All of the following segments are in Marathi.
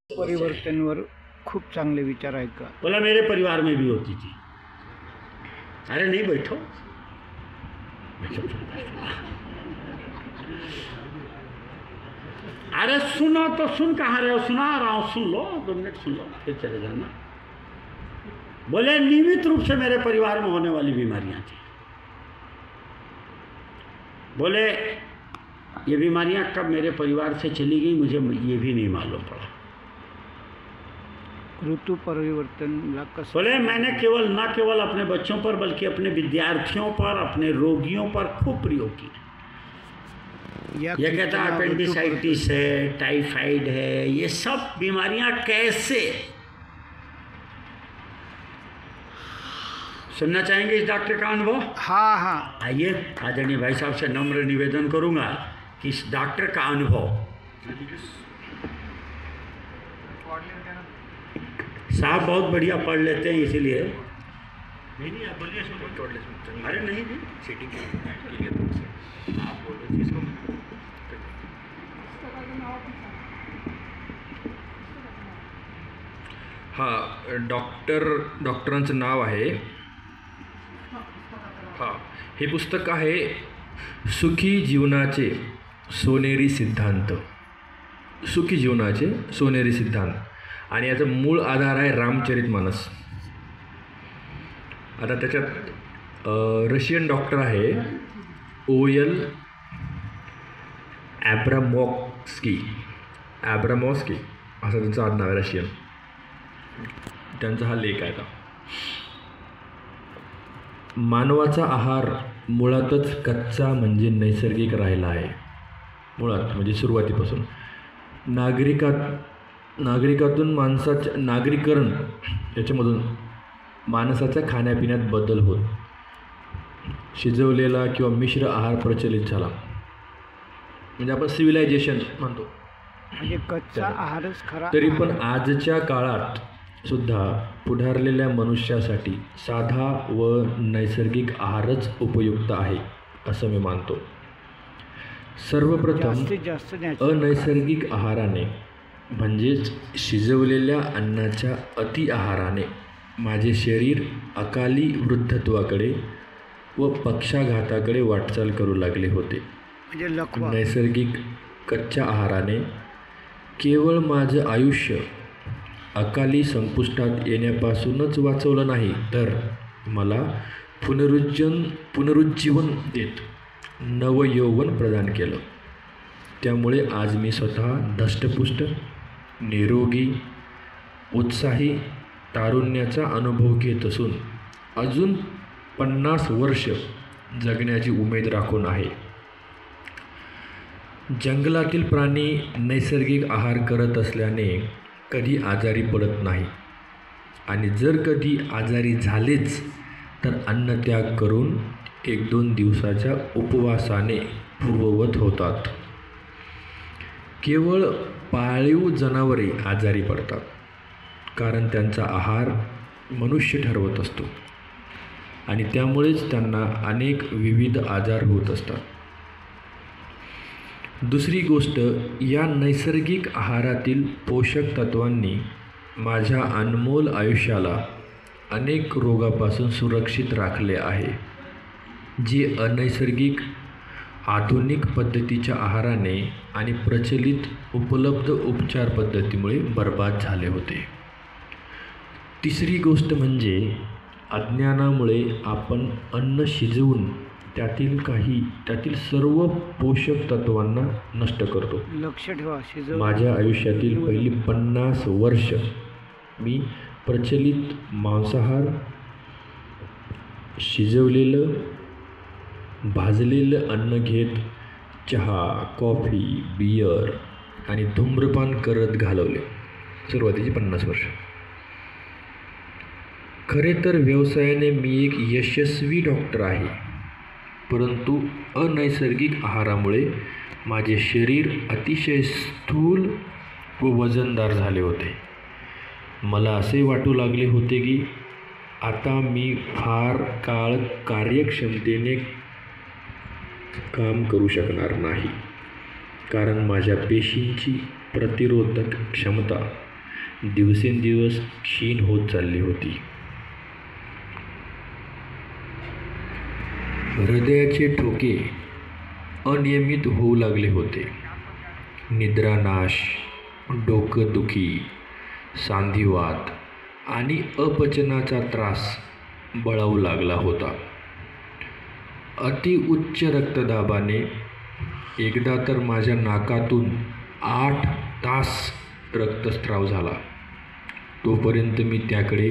परिवर्तनवर खूप चांगले विचार आहेत का? बोला मेरे परिवार में भी होती थी। अरे नहीं बैठो, अरे सुनो तो सुन कहाँ रहे हो, सुना रहा हूँ, सुन लो 2 मिनट सुन लो फिर चले जाना। बोले नियमित रूप से मेरे परिवार में होने वाली बीमारियां थी। बोले ये बीमारियां कब मेरे परिवार से चली गई मुझे ये भी नहीं मालूम पड़ा। ऋतु परिवर्तन बोले मैंने न केवल अपने बच्चों पर बल्कि अपने विद्यार्थियों पर, अपने रोगियों पर खूब प्रयोग किया। ये कहता है अपेंडिसाइटिस है, टाइफाइड है, ये सब बीमारियां कैसे। सुनना चाहेंगे इस डॉक्टर का अनुभव? हाँ। आइए आदरणीय भाई साहब से नम्र निवेदन करूंगा कि इस डॉक्टर का अनुभव। साहब बहुत बढ़िया पढ़ लेते हैं इसीलिए। नहीं आप बोलिए। अरे नहीं सीटिंग आप बोलो इसको। हां डॉक्टरांचं नाव आहे। हां हे पुस्तक आहे सुखी जीवनाचे सोनेरी सिद्धांत। सुखी जीवनाचे सोनेरी सिद्धांत आणि याचा मूळ आधार आहे रामचरितमानस। आता त्याच्यात रशियन डॉक्टर आहे ओयल ॲब्रामॉस्की असं त्यांचं आडनाव आहे रशियन। त्यांचा हा लेख आहे। मानवाचा आहार मुळातच कच्चा म्हणजे नैसर्गिक राहिला आहे। मुळात म्हणजे सुरुवातीपासून नागरीकरण याच्यामधून माणसाच्या खाण्यापिण्यात बदल होत शिजवलेला किंवा मिश्र आहार प्रचलित झाला। म्हणजे आपण सिव्हिलायझेशन म्हणतो, म्हणजे कच्चा आहारच खरा। तरी पण आजच्या काळात सुद्धा पुढारलेल्या मनुष्यासाठी साधा व नैसर्गिक आहारच उपयुक्त आहे असं मी मानतो। सर्वप्रथम अनैसर्गिक आहाराने म्हणजेच शिजवलेल्या अन्नाच्या अति आहाराने माझे शरीर अकाली वृद्धत्वाकडे व पक्षाघाताकडे वाटचाल करू लागले होते। नैसर्गिक कच्च्या आहाराने केवळ माझं आयुष्य अकाली संपुष्टात येण्यापासूनच वाचवलं नाही, तर मला पुनरुज्जीवन देत नवयौवन प्रदान केलं। त्यामुळे आज मी स्वतः धष्टपुष्ट, निरोगी, उत्साही तारुण्याचा अनुभव घेत असून अजून 50 वर्ष जगण्याची उमेद राखून आहे। जंगलातील प्राणी नैसर्गिक आहार करत असल्याने कधी आजारी पडत नाही आणि जर कधी आजारी झालेच तर अन्नत्याग करून 1-2 दिवसाच्या उपवासाने पूर्ववत होतात। केवळ पाळीव जनावरे आजारी पडतात, कारण त्यांचा आहार मनुष्य ठरवत असतो आणि त्यामुळेच त्यांना अनेक विविध आजार होत असतात। दुसरी गोष्ट, या नैसर्गिक आहारातील पोषक तत्वांनी माझ्या अनमोल आयुष्याला अनेक रोगापासून सुरक्षित राखले आहे, जे अनैसर्गिक आधुनिक पद्धतीच्या आहाराने आणि प्रचलित उपलब्ध उपचार पद्धतीमुळे बर्बाद झाले होते। तिसरी गोष्ट म्हणजे अज्ञानामुळे आपण अन्न शिजवून त्यातील सर्व पोषक तत्वांना नष्ट करतो। लक्ष ठेवा, माझ्या आयुष्यातील पहिली 50 वर्ष मी प्रचलित मांसाहार, शिजवलेलं भाजलेलं अन्न घेत चहा, कॉफी, बियर आणि धूम्रपान करत घालवले सुरुवातीची 50 वर्ष। खरे तर व्यवसायाने मी एक यशस्वी डॉक्टर आहे, परंतु अनैसर्गिक आहारामुळे माझे शरीर अतिशय स्थूल व वजनदार झाले होते। मला असे वाटू लागले होते की आता मी फार काळ कार्यक्षमतेने काम करू शकणार नाही, कारण माझ्या पेशींची प्रतिरोधक क्षमता दिवसेंदिवस क्षीण होत चालली होती. हृदयाचे ठोके अनियमित होऊ लागले होते. निद्रानाश, डोकंदुखी, सांधिवात आणि अपचनाचा त्रास बळावू लागला होता. अतिउच्च रक्तदाबाने एकदा तर माझ्या नाकातून 8 तास रक्तस्राव झाला. तोपर्यंत मी त्याकडे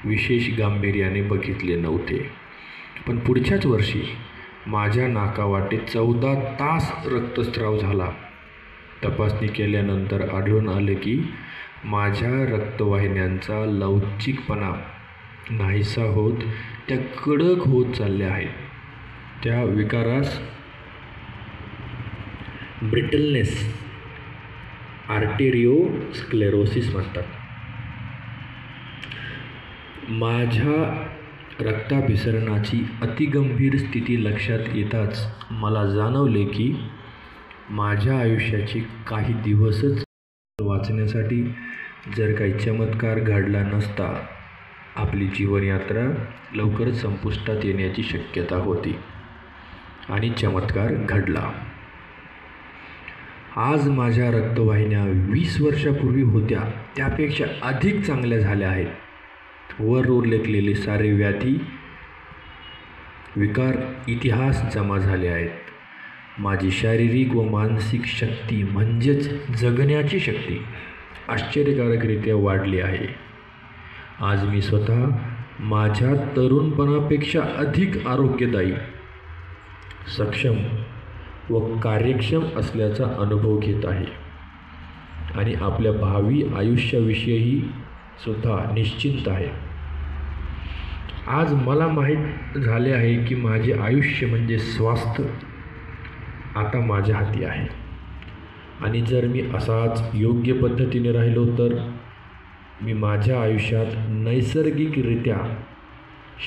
विशेष गांभीर्याने बघितले नव्हते. पण पुढच्याच वर्षी माझ्या नाकावाटे 14 तास रक्तस्राव झाला. तपासणी केल्यानंतर आढळून आले की माझ्या रक्तवाहिन्यांचा लवचिकपणा नाहीसा होत त्या कडक होत चालल्या आहेत. त्या विकारास ब्रिटलनेस आर्टेरिओस्क्लेरोसिस म्हणतात. माझ्या रक्ताभिसरणाची अतिगंभीर स्थिती लक्षात येताच मला जाणवले की माझ्या आयुष्याचे काही दिवसच वाचण्यासाठी जर काही चमत्कार घडला नसता, आपली जीवनयात्रा लवकरच संपुष्टात येण्याची शक्यता होती. आणि चमत्कार घडला. आज माझ्या रक्तवाहिन्या 20 वर्षापूर्वी होत्या त्यापेक्षा अधिक चांगल्या झाल्या आहेत. वर उल्लेखलेले सारे व्याधी विकार इतिहास जमा झाले आहेत. माझी शारीरिक व मानसिक शक्ती म्हणजेच जगण्याची शक्ती आश्चर्यकारकरित्या वाढली आहे. आज मी स्वतः माझ्या तरुणपणापेक्षा अधिक आरोग्यदायी, सक्षम व कार्यक्षम असल्याचा अनुभव घेत आहे आणि आपल्या भावी आयुष्याविषयीही सुद्धा निश्चिंत आहे. आज मला माहीत झाले आहे की माझे आयुष्य म्हणजे स्वास्थ्य आता माझ्या हाती आहे आणि जर मी असाच योग्य पद्धतीने राहिलो तर मी माझ्या आयुष्यात नैसर्गिकरित्या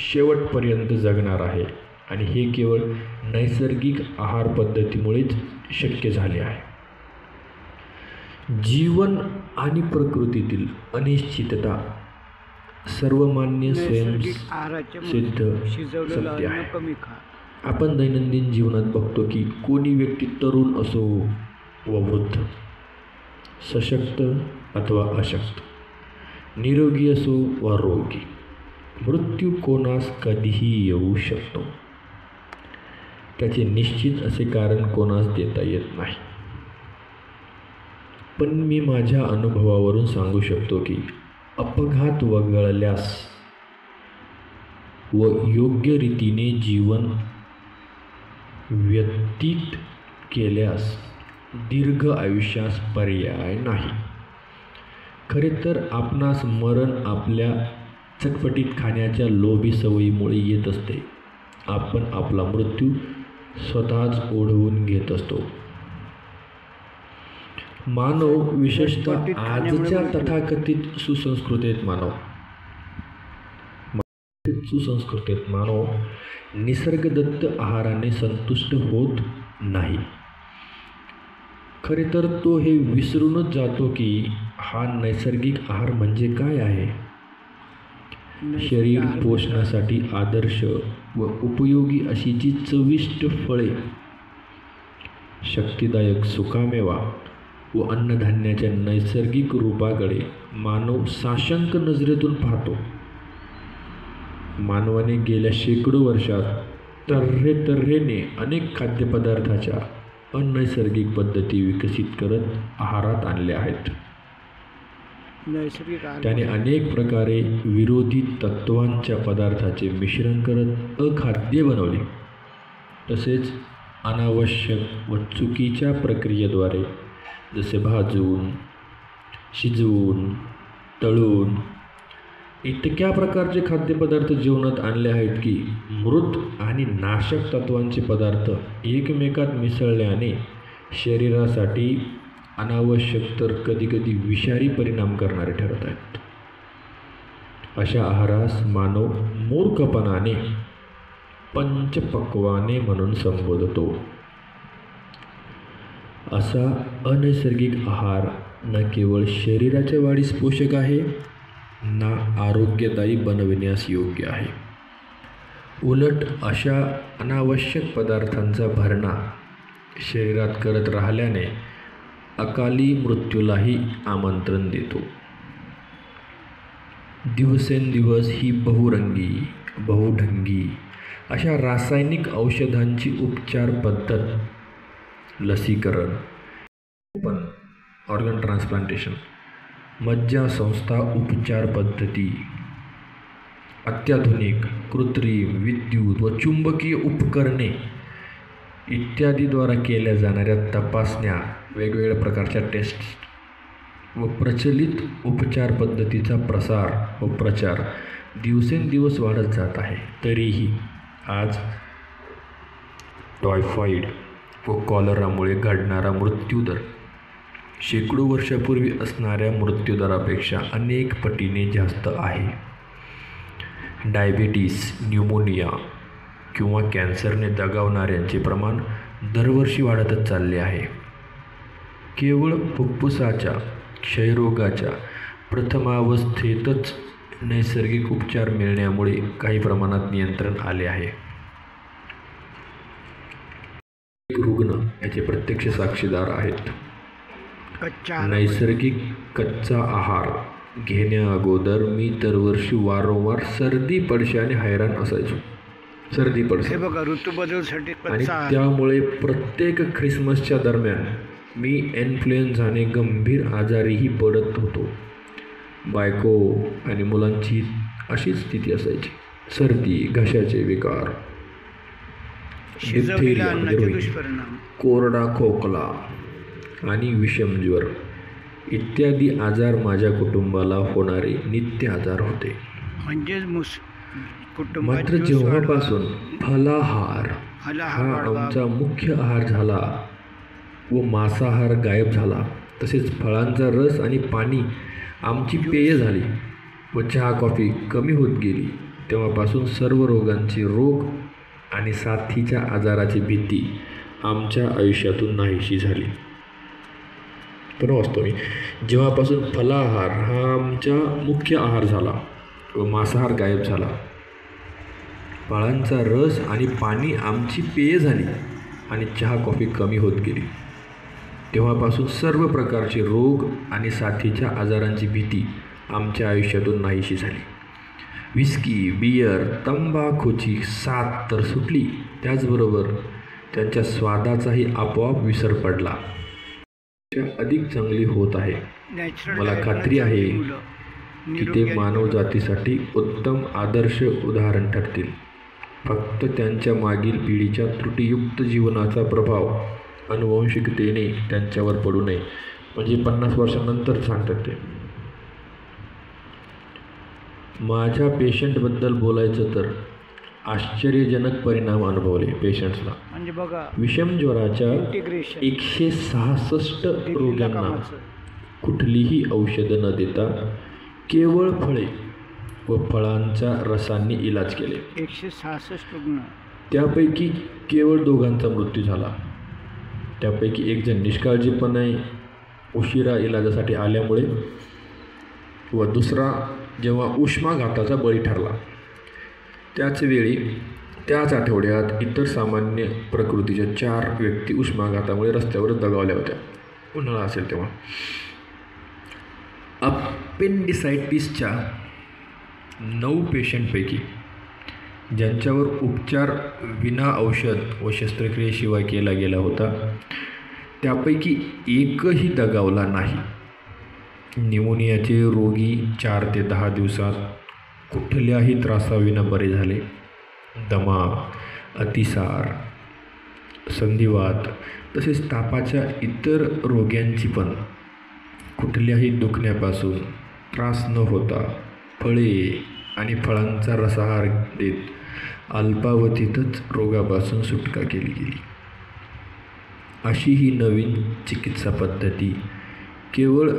शेवटपर्यंत जगणार आहे आणि हे केवळ नैसर्गिक आहार पद्धतीमुळेच शक्य झाले आहे. जीवन आणि प्रकृतीतील अनिश्चितता सर्वमान्य स्वयंसिद्ध सत्य आहे. कमी खा. आपण दैनंदिन जीवनात बघतो की कोणी व्यक्ती तरुण असो व वृद्ध, सशक्त अथवा अशक्त, निरोगी असो वा रोगी, मृत्यू कोणास कधीही येऊ शकतो. त्याचे निश्चित असे कारण कोणास देता येत नाही. पण मी माझ्या अनुभवावरून सांगू शकतो की अपघात वगळल्यास व योग्य रीतीने जीवन व्यतीत केल्यास दीर्घ आयुष्यास पर्याय नाही. खरे तर आपणास मरण आपल्या चटपटीत खाण्याच्या लोभी सवयीमुळे येत असते. आपण आपला मृत्यू स्वतःच ओढवून घेत असतो. मानव, विशेषतः आजच्या तथाकथित सुसंस्कृतीत मानव निसर्गदत्त आहाराने संतुष्ट होत नाही. खरे तर तो हे विसरूनच जातो की हा नैसर्गिक आहार म्हणजे काय आहे. शरीर पोषणासाठी आदर्श व उपयोगी अशी जी चविष्ट फळे, शक्तिदायक सुकामेवा व अन्नधान्याच्या नैसर्गिक रूपाकडे मानव साशंक नजरेतून पाहतो. मानवाने गेल्या शेकडो वर्षात तऱ्हेतऱ्हेने अनेक खाद्यपदार्थाच्या अनैसर्गिक पद्धती विकसित करत आहारात आणल्या आहेत. त्याने अनेक प्रकारे विरोधी तत्वांच्या पदार्थाचे मिश्रण करत अखाद्य बनवले. तसेच अनावश्यक व चुकीच्या प्रक्रियेद्वारे जसे भाजून, शिजवून, तळून इतक्या प्रकारचे खाद्यपदार्थ जीवनात आणले आहेत की मृत आणि नाशक तत्वांचे पदार्थ एकमेकात मिसळल्याने शरीरासाठी अनावश्यक तर कधीकधी विषारी परिणाम करणारे ठरत आहेत. अशा आहारास मानव मूर्खपणाने पंचपक्वाने म्हणून संबोधतो. असा अनैसर्गिक आहार ना केवळ शरीराच्या वाढीस पोषक आहे, ना आरोग्यदायी बनविण्यास योग्य आहे. उलट अशा अनावश्यक पदार्थांचा भरणा शरीरात करत राहिल्याने अकाली मृत्यूलाही आमंत्रण देतो. दिवसेंदिवस ही बहुरंगी, बहुढंगी अशा रासायनिक औषधांची उपचार पद्धत, लसीकरण, ऑर्गन ट्रान्सप्लांटेशन, मज्जासंस्था उपचार पद्धती, अत्याधुनिक कृत्रिम, विद्युत व चुंबकीय उपकरणे इत्यादीद्वारा केल्या जाणाऱ्या तपासण्या, वेगवेगळ्या प्रकारच्या टेस्ट व प्रचलित उपचार पद्धतीचा प्रसार व प्रचार दिवसेंदिवस वाढत जात आहे. तरीही आज टायफॉईड व कॉलरामुळे घडणारा मृत्यूदर शेकडो वर्षापूर्वी असणाऱ्या मृत्यूदरापेक्षा अनेक पटीने जास्त आहे. डायबिटीस, न्यूमोनिया किंवा कॅन्सरने दगावणाऱ्यांचे प्रमाण दरवर्षी वाढतच चालले आहे. केवळ फुफ्फुसाच्या क्षयरोगाच्या प्रथमावस्थेतच नैसर्गिक उपचार मिळण्यामुळे काही प्रमाणात नियंत्रण आले आहे. रुग्ण याचे प्रत्यक्ष साक्षीदार आहेत. नैसर्गिक कच्चा आहार घेण्याअगोदर मी दरवर्षी वारंवार सर्दी पडशाने हैराण असायचो. सर्दी पडसा बघा ऋतू बदलसाठी आणि त्यामुळे प्रत्येक ख्रिसमसच्या दरम्यान मी इन्फ्लुएन्झाने गंभीर आजारीही पडत होतो. बायको आणि मुलांची अशीच स्थिती असायची. सर्दी, घशाचे विकार, डिप्थेरिया म्हणजे कोरडा खोकला आणि विषमज्वर इत्यादी आजार माझ्या कुटुंबाला होणारे नित्य आजार होते. मात्र जेव्हापासून फलाहार हा आमचा मुख्य आहार झाला व मांसाहार गायब झाला, तसेच फळांचा रस आणि पाणी आमची पेय झाली व चहा कॉफी कमी होत गेली, तेव्हापासून सर्व रोगांचे रोग आणि साथीच्या आजाराची भीती आमच्या आयुष्यातून नाहीशी झाली. पण वास्तवी जेव्हापासून फलाहार हा आमचा मुख्य आहार झाला व मांसाहार गायब झाला, फळांचा रस आणि पाणी आमची पेय झाली आणि चहा कॉफी कमी होत गेली, तेव्हापासून सर्व प्रकारचे रोग आणि साथीच्या आजारांची भीती आमच्या आयुष्यातून नाहीशी झाली. विस्की, बियर, तंबाखूची साथ तर सुटली, त्याचबरोबर त्यांच्या स्वादाचाही आपोआप विसर पडला. अधिक चांगली होत आहे. मला खात्री आहे की ते मानवजातीसाठी उत्तम आदर्श उदाहरण ठरतील. फक्त त्यांच्या मागील पिढीच्या त्रुटीयुक्त जीवनाचा प्रभाव अनुवंशिकतेने त्यांच्यावर पडू नये. म्हणजे 50 वर्षांनंतर सांगतात ते. माझ्या पेशंटबद्दल बोलायचं तर आश्चर्यजनक परिणाम अनुभवले पेशंट्सला. म्हणजे बघा विषमज्वराच्या 166 रोग्यांना कुठलीही औषधं न देता केवळ फळे व फळांच्या रसांनी इलाज केले. 166 रुग्ण, त्यापैकी केवळ 2 मृत्यू झाला. त्यापैकी एक जण निष्काळजीपणे उशिरा इलाजासाठी आल्यामुळे व दुसरा जेव्हा उष्माघाताचा बळी ठरला. त्याच आठवड्यात इतर सामान्य प्रकृतीच्या 4 व्यक्ती उष्माघातामुळे रस्त्यावर दगावल्या होत्या. उन्हाळा असेल तेव्हा. अपेंडिसायटिसच्या 9 पेशंटपैकी ज्यांच्यावर उपचार विना औषध व शस्त्रक्रियेशिवाय केला गेला होता, त्यापैकी एकही दगावला नाही. न्यूमोनियाचे रोगी 4 ते 10 दिवसात कुठल्याही त्रासाविना बरे झाले. दमा, अतिसार, संधिवात तसेच तापाच्या इतर रोग्यांची पण कुठल्याही दुखण्यापासून त्रास न होता फळे आणि फळांचा रसाहार देत अल्पावधीतच रोगापासून सुटका केली गेली. अशी ही नवीन चिकित्सा पद्धती केवळ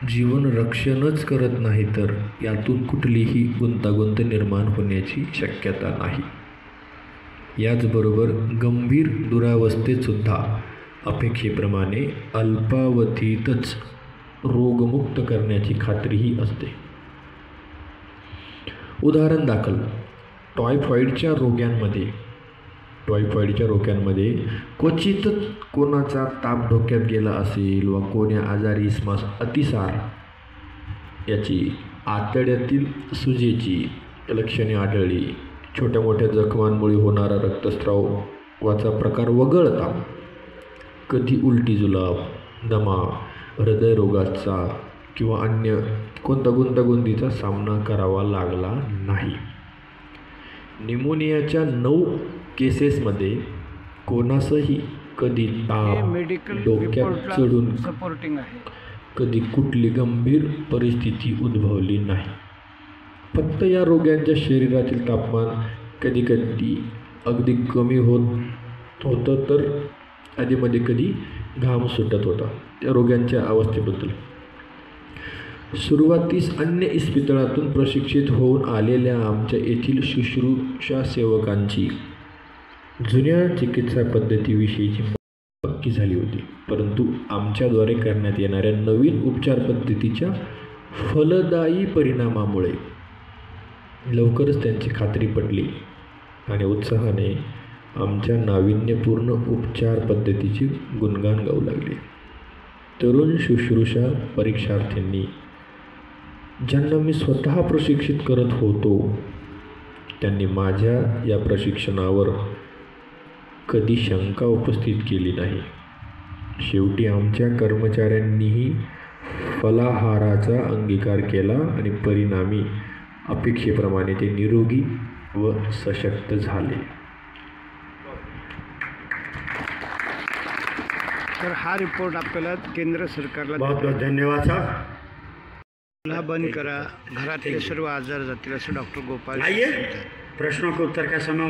जीवनरक्षणच करत नाही, तर यातून कुठलीही गुंतागुंत निर्माण होण्याची शक्यता नाही. याचबरोबर गंभीर दुरावस्थेतसुद्धा अपेक्षेप्रमाणे अल्पावधीतच रोगमुक्त करण्याची खात्रीही असते. उदाहरण दाखल, टायफॉईडच्या रोग्यांमध्ये क्वचितच कोणाचा ताप डोक्यात गेला असेल वा कोण्या आजारी श्वास अतिसार याची आतड्यातील सुजेची लक्षणे आढळली, छोट्या मोठ्या जखमांमुळे होणारा रक्तस्रावाचा प्रकार वगळता कधी उलटी जुलाब, दमा, हृदयरोगाचा किंवा अन्य कोणता गुंतागुंतीचा सामना करावा लागला नाही. निमोनियाच्या 9 केसेसमध्ये कोणासही कधी ताप, डोक्यात चढून सपोर्टिंग आहे. कधी कुठली गंभीर परिस्थिती उद्भवली नाही. फक्त या रोग्यांच्या शरीरातील तापमान कधी कधी अगदी कमी होतं तर आधीमध्ये कधी घाम सुटत होता. त्या रोग्यांच्या अवस्थेबद्दल सुरुवातीस अन्य इस्पितळातून प्रशिक्षित होऊन आलेल्या आमच्या येथील शुश्रूषा सेवकांची जुन्या चिकित्सा पद्धतीविषयीची पक्की झाली होती, परंतु आमच्याद्वारे करण्यात येणाऱ्या नवीन उपचार पद्धतीच्या फलदायी परिणामामुळे लवकरच त्यांची खात्री पटली आणि उत्साहाने आमच्या नाविन्यपूर्ण उपचार पद्धतीचे गुणगान गाऊ लागले. तरुण शुश्रूषा परीक्षार्थींनी ज्यांना मी स्वतः प्रशिक्षित करत होतो त्यांनी माझ्या या प्रशिक्षणावर कधी शंका उपस्थित केली नाही. शेवटी आमच्या कर्मचाऱ्यांनीही फलाहाराचा अंगीकार केला आणि परिणामी अपेक्षेप्रमाणे ते निरोगी व सशक्त झाले. तर हा रिपोर्ट आपल्याला केंद्र सरकारला बहुत बहुत धन्यवाद साहब. चूल्हा बंद करा, घरातले सर्व आजार जातील असं डॉक्टर गोपाल आइए प्रश्नों के उत्तर का समय